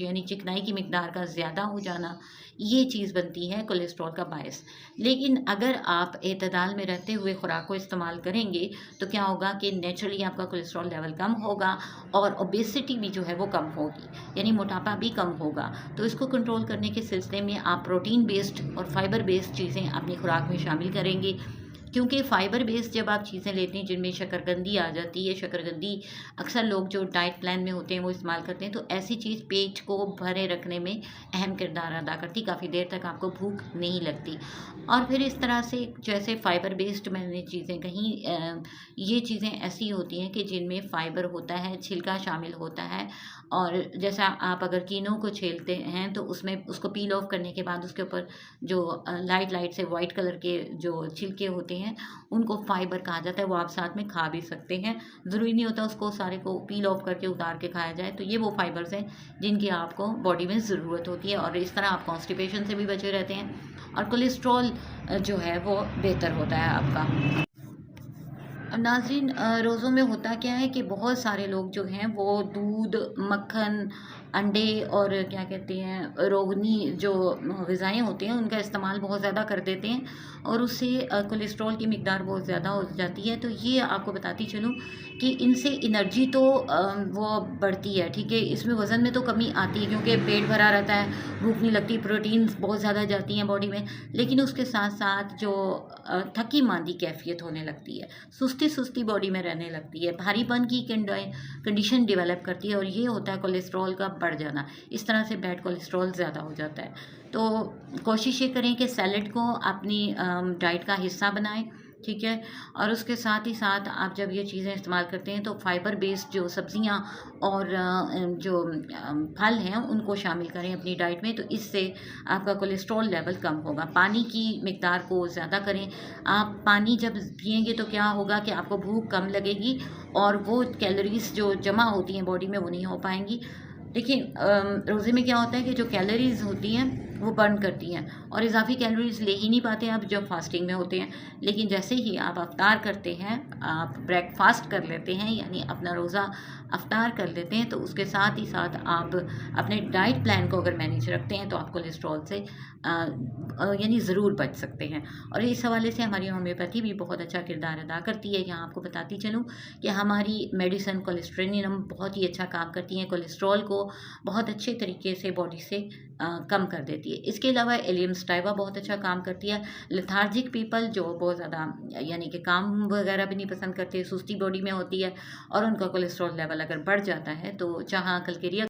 यानी चिकनाई की मिकदार का ज़्यादा हो जाना, ये चीज़ बनती है कोलेस्ट्रॉल का बायस। लेकिन अगर आप एतदाल में रहते हुए खुराक को इस्तेमाल करेंगे तो क्या होगा कि नेचुरली आपका कोलेस्ट्रॉल लेवल कम होगा और ओबेसिटी भी जो है वो कम होगी, यानी मोटापा भी कम होगा। तो इसको कंट्रोल करने के सिलसिले में आप प्रोटीन बेस्ड और फाइबर बेस्ड चीज़ें अपनी खुराक में शामिल करेंगे, क्योंकि फ़ाइबर बेस्ड जब आप चीज़ें लेते हैं जिनमें शकरकंदी आ जाती है, शकरकंदी अक्सर लोग जो डाइट प्लान में होते हैं वो इस्तेमाल करते हैं, तो ऐसी चीज़ पेट को भरे रखने में अहम किरदार अदा करती, काफ़ी देर तक आपको भूख नहीं लगती। और फिर इस तरह से जैसे फ़ाइबर बेस्ड मैंने चीज़ें कहीं ये चीज़ें ऐसी होती हैं कि जिनमें फ़ाइबर होता है, छिलका शामिल होता है। और जैसा आप अगर कीनों को छीलते हैं तो उसमें उसको पील ऑफ करने के बाद उसके ऊपर जो लाइट से वाइट कलर के जो छिलके होते हैं उनको फाइबर कहा जाता है, वो आप साथ में खा भी सकते हैं। ज़रूरी नहीं होता उसको सारे को पील ऑफ करके उतार के खाया जाए। तो ये वो फाइबर्स हैं जिनकी आपको बॉडी में ज़रूरत होती है और इस तरह आप कॉन्स्टिपेशन से भी बचे रहते हैं और कोलेस्ट्रॉल जो है वो बेहतर होता है आपका। अब नाज़रीन, रोज़ों में होता क्या है कि बहुत सारे लोग जो हैं वो दूध, मक्खन, अंडे और क्या कहते हैं रोगनी जो ग़िज़ाएँ होती हैं उनका इस्तेमाल बहुत ज़्यादा कर देते हैं और उससे कोलेस्ट्रॉल की मिकदार बहुत ज़्यादा हो जाती है। तो ये आपको बताती चलूँ कि इनसे एनर्जी तो वो बढ़ती है, ठीक है, इसमें वज़न में तो कमी आती है क्योंकि पेट भरा रहता है, भूख नहीं लगती, प्रोटीन्स बहुत ज़्यादा जाती हैं बॉडी में। लेकिन उसके साथ-साथ जो थकी-मांदी कैफ़ियत होने लगती है, सुस्ती बॉडी में रहने लगती है, भारीपन की कंडीशन डेवलप करती है और ये होता है कोलेस्ट्रॉल का बढ़ जाना। इस तरह से बैड कोलेस्ट्रॉल ज़्यादा हो जाता है। तो कोशिश ये करें कि सैलेड को अपनी डाइट का हिस्सा बनाएं, ठीक है। और उसके साथ ही साथ आप जब ये चीज़ें इस्तेमाल करते हैं तो फाइबर बेस्ड जो सब्जियां और जो फल हैं उनको शामिल करें अपनी डाइट में, तो इससे आपका कोलेस्ट्रॉल लेवल कम होगा। पानी की मिकदार को ज़्यादा करें। आप पानी जब पिएंगे तो क्या होगा कि आपको भूख कम लगेगी और वो कैलोरीज जो जमा होती हैं बॉडी में वो नहीं हो पाएंगी। देखिए, रोज़े में क्या होता है कि जो कैलोरीज़ होती हैं वो बर्न करती हैं और इजाफी कैलोरीज़ ले ही नहीं पाते आप जब फास्टिंग में होते हैं। लेकिन जैसे ही आप अफ्तार करते हैं, आप ब्रेकफास्ट कर लेते हैं, यानी अपना रोज़ा अफ्तार कर लेते हैं, तो उसके साथ ही साथ आप अपने डाइट प्लान को अगर मैनेज रखते हैं तो आप कोलेस्ट्रॉल से यानी ज़रूर बच सकते हैं। और इस हवाले से हमारी होम्योपैथी भी बहुत अच्छा किरदार अदा करती है। यहाँ आपको बताती चलूँ कि हमारी मेडिसिन कोलेस्ट्रेनियम बहुत ही अच्छा काम करती है, कोलेस्ट्रॉल को बहुत अच्छे तरीके से बॉडी से कम कर देती है। इसके अलावा एलियम स्टाइवा बहुत अच्छा काम करती है। लेथार्जिक पीपल जो बहुत ज़्यादा यानी कि काम वगैरह भी नहीं पसंद करते, सुस्ती बॉडी में होती है और उनका कोलेस्ट्रॉल लेवल अगर बढ़ जाता है तो जहाँ कल्केरिया